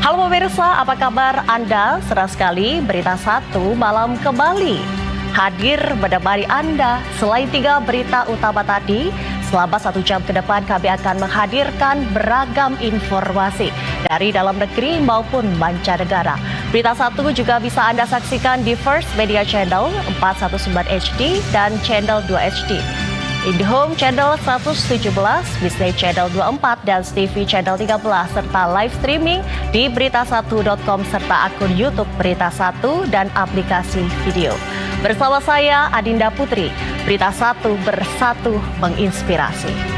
Halo pemirsa, apa kabar Anda? Senang sekali Berita 1 Malam kembali hadir menemani Anda. Selain 3 berita utama tadi, selama 1 jam ke depan kami akan menghadirkan beragam informasi dari dalam negeri maupun mancanegara. Berita 1 juga bisa Anda saksikan di First Media Channel 419 HD dan Channel 2 HD. IndiHome Channel 117, Disney Channel 24, dan TV Channel 13, serta live streaming di berita1.com serta akun YouTube Berita 1 dan aplikasi video. Bersama saya Adinda Putri, Berita 1 bersatu menginspirasi.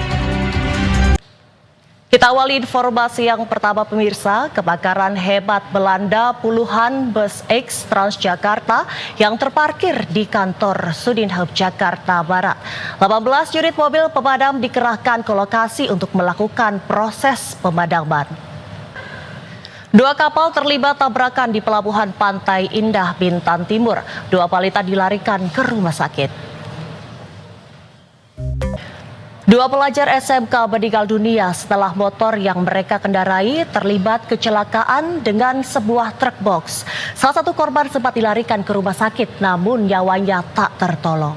Kita awali informasi yang pertama pemirsa, kebakaran hebat melanda puluhan bus X Transjakarta yang terparkir di kantor Sudinhub Jakarta Barat. 18 unit mobil pemadam dikerahkan ke lokasi untuk melakukan proses pemadaman. 2 kapal terlibat tabrakan di Pelabuhan Pantai Indah Bintan Timur. 2 balita dilarikan ke rumah sakit. 2 pelajar SMK meninggal dunia setelah motor yang mereka kendarai terlibat kecelakaan dengan sebuah truk box. Salah satu korban sempat dilarikan ke rumah sakit, namun nyawanya tak tertolong.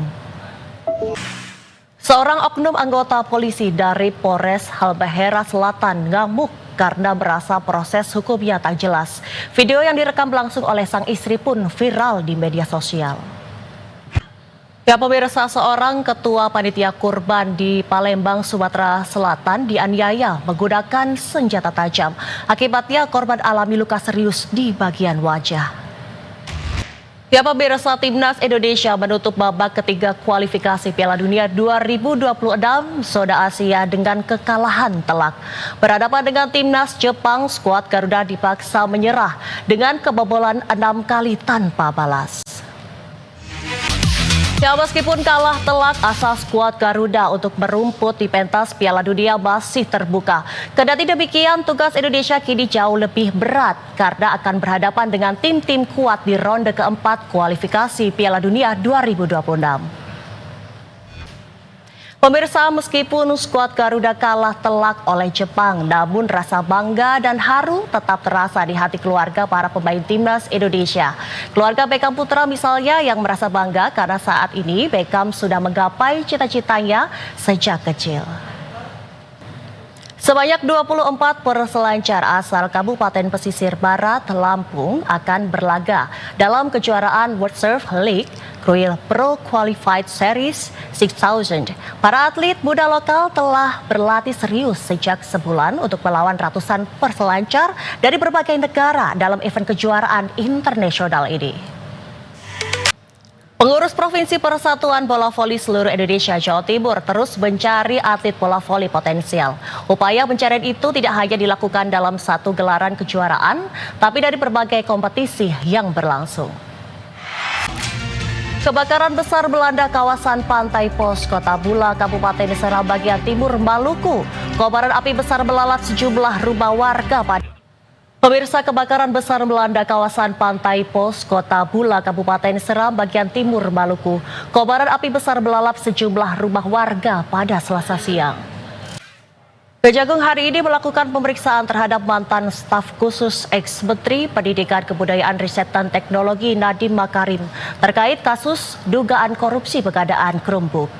Seorang oknum anggota polisi dari Polres Halmahera Selatan ngamuk karena merasa proses hukumnya tak jelas. Video yang direkam langsung oleh sang istri pun viral di media sosial. Ya pemirsa, seorang ketua panitia kurban di Palembang, Sumatera Selatan dianiaya menggunakan senjata tajam. Akibatnya korban alami luka serius di bagian wajah. Ya pemirsa, Timnas Indonesia menutup babak ketiga kualifikasi Piala Dunia 2026 zona Asia dengan kekalahan telak. Berhadapan dengan Timnas Jepang, skuad Garuda dipaksa menyerah dengan kebobolan 6 kali tanpa balas. Ya, meskipun kalah telak, asa skuad Garuda untuk merumput di pentas Piala Dunia masih terbuka. Kendati demikian, tugas Indonesia kini jauh lebih berat karena akan berhadapan dengan tim-tim kuat di ronde keempat kualifikasi Piala Dunia 2026. Pemirsa, meskipun skuad Garuda kalah telak oleh Jepang, namun rasa bangga dan haru tetap terasa di hati keluarga para pemain Timnas Indonesia. Keluarga Beckham Putra misalnya yang merasa bangga karena saat ini Beckham sudah menggapai cita-citanya sejak kecil. Sebanyak 24 peselancar asal Kabupaten Pesisir Barat, Lampung akan berlaga dalam kejuaraan World Surf League Cruise Pro Qualified Series 6000. Para atlet muda lokal telah berlatih serius sejak sebulan untuk melawan ratusan peselancar dari berbagai negara dalam event kejuaraan internasional ini. Pengurus Provinsi Persatuan Bola Voli seluruh Indonesia Jawa Timur terus mencari atlet bola voli potensial. Upaya pencarian itu tidak hanya dilakukan dalam satu gelaran kejuaraan, tapi dari berbagai kompetisi yang berlangsung. Kebakaran besar melanda kawasan Pantai Pos, Kota Bula, Kabupaten Seram bagian timur Maluku. Kobaran api besar melalap sejumlah rumah warga Pemirsa, kebakaran besar melanda kawasan Pantai Pos, Kota Bula, Kabupaten Seram bagian timur Maluku. Kobaran api besar melalap sejumlah rumah warga pada Selasa siang. Kejagung hari ini melakukan pemeriksaan terhadap mantan staf khusus ex-Menteri Pendidikan Kebudayaan Riset dan Teknologi Nadiem Makarim terkait kasus dugaan korupsi Pengadaan Chromebook.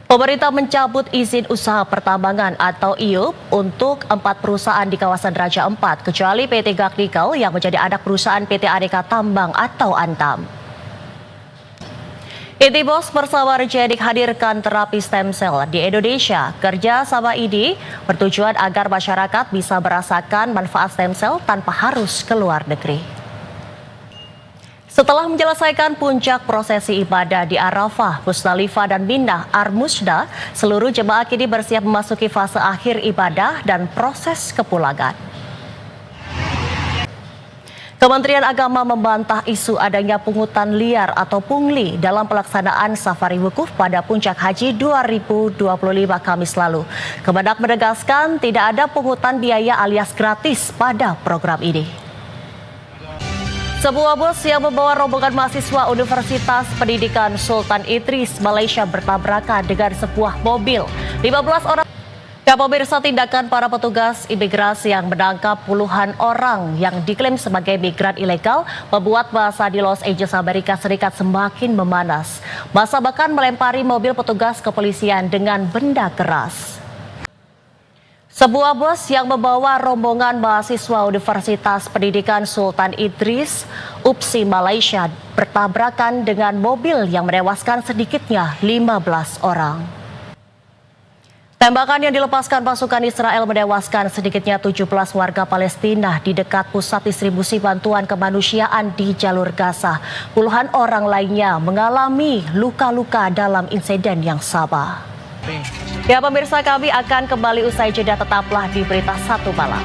Pemerintah mencabut izin usaha pertambangan atau IUP untuk 4 perusahaan di kawasan Raja 4, kecuali PT Gagnical yang menjadi anak perusahaan PT Aneka Tambang atau Antam. Intibos bersama Regenik hadirkan terapi stem cell di Indonesia. Kerja sama ini bertujuan agar masyarakat bisa merasakan manfaat stem cell tanpa harus ke luar negeri. Setelah menyelesaikan puncak prosesi ibadah di Arafah, Musdalifah dan Mina, Ar-Musda, seluruh jemaah kini bersiap memasuki fase akhir ibadah dan proses kepulangan. Kementerian Agama membantah isu adanya pungutan liar atau pungli dalam pelaksanaan safari wukuf pada puncak haji 2025 Kamis lalu. Kemendak menegaskan tidak ada pungutan biaya alias gratis pada program ini. Sebuah bus yang membawa rombongan mahasiswa Universitas Pendidikan Sultan Idris Malaysia bertabrakan dengan sebuah mobil. 15 orang Ya pemirsa, tindakan para petugas imigrasi yang menangkap puluhan orang yang diklaim sebagai migran ilegal membuat massa di Los Angeles, Amerika Serikat semakin memanas. Massa bahkan melempari mobil petugas kepolisian dengan benda keras. Sebuah bus yang membawa rombongan mahasiswa Universitas Pendidikan Sultan Idris, UPSI Malaysia bertabrakan dengan mobil yang menewaskan sedikitnya 15 orang. Tembakan yang dilepaskan pasukan Israel menewaskan sedikitnya 17 warga Palestina di dekat pusat distribusi bantuan kemanusiaan di jalur Gaza. Puluhan orang lainnya mengalami luka-luka dalam insiden yang sama. Ya pemirsa, kami akan kembali usai jeda, tetaplah di Berita Satu Malam.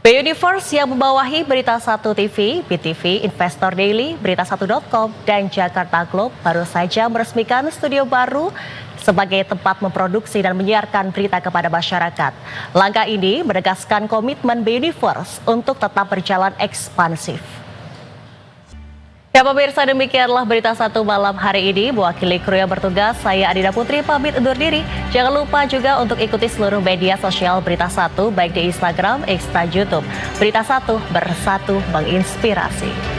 B-Universe yang membawahi Berita Satu TV, BTV, Investor Daily, Berita1.com, dan Jakarta Globe baru saja meresmikan studio baru sebagai tempat memproduksi dan menyiarkan berita kepada masyarakat. Langkah ini menegaskan komitmen B-Universe untuk tetap berjalan ekspansif. Ya pemirsa, demikianlah Berita Satu Malam hari ini. Mewakili kru yang bertugas, saya Adina Putri pamit undur diri. Jangan lupa juga untuk ikuti seluruh media sosial Berita Satu, baik di Instagram, X, dan YouTube. Berita Satu, bersatu menginspirasi.